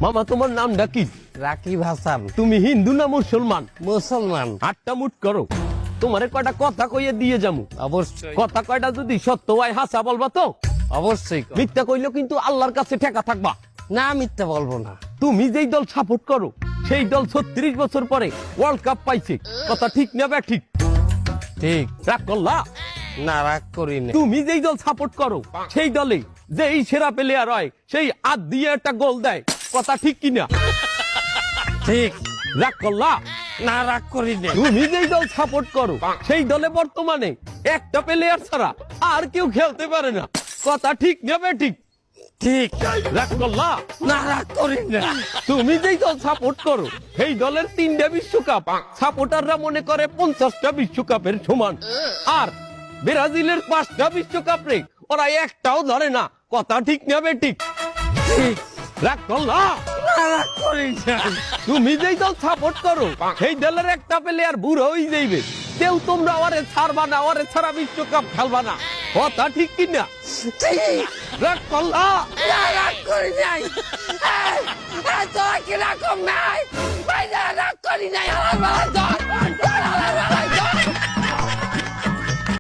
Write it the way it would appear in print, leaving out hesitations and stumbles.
মামা তোমার নামটা কি? রাকিব হাসান। তুমি হিন্দু না মুসলমান? মুসলমান। আটটা মুট করো, তোমারে কয়টা কথা কইয়ে দিয়ে যামু। অবশ্যই। কথা কয়টা যদি সত্য হয় হাসা বলবা তো? অবশ্যই। মিথ্যা কইলেও কিন্তু আল্লাহর কাছে ঠেকা থাকবা। না, মিথ্যা বলবো না। তুমি যেই দল সাপোর্ট করো সেই দল 36 বছর পরে ওয়ার্ল্ড কাপ পাইছে, কথা ঠিক না বে ঠিক? ঠিক। রাগ করলা? না, রাগ করি না। তুমি যেই দল সাপোর্ট করো সেই দলে যেই সেরা প্লেয়ার হয় সেই হাত দিয়ে একটা গোল দেয়, কথা ঠিক কিনা? ঠিক। রাগ করলা? না, রাগ করি না। তুমি যেই দল সাপোর্ট করো সেই দলে বর্তমানে একটা প্লেয়ার ছাড়া আর কেউ খেলতে পারে না, কথা ঠিক না বে ঠিক? ঠিক। রাগ করলা? না, রাগ করি না। তুমি যেই দল সাপোর্ট করো সেই দলের 3টা বিশ্বকাপ সাপোর্টাররা মনে করে 50টা বিশ্বকাপের সমান, আর ব্রাজিলের 5টা বিশ্বকাপ রে ওরা একটাও ধরে না, কথা ঠিক না বে ঠিক? ঠিক। রাগ করলা? না, রাগ করি না। তুমি যেই দল সাপোর্ট করো সেই দলের একটা প্লেয়ার বুড়ো হয়ে যাইবে, কেউ তোমরা ওরে ছাড়বা না, ওরে ছাড়া বিশ্বকাপ খেলবা না, কথা ঠিক কিনা? ঠিক। রাগ করলা? না, রাগ করি নাই। তোরা কি রাগ নাই? ভাই, না, রাগ করি নাই। আমার বাবা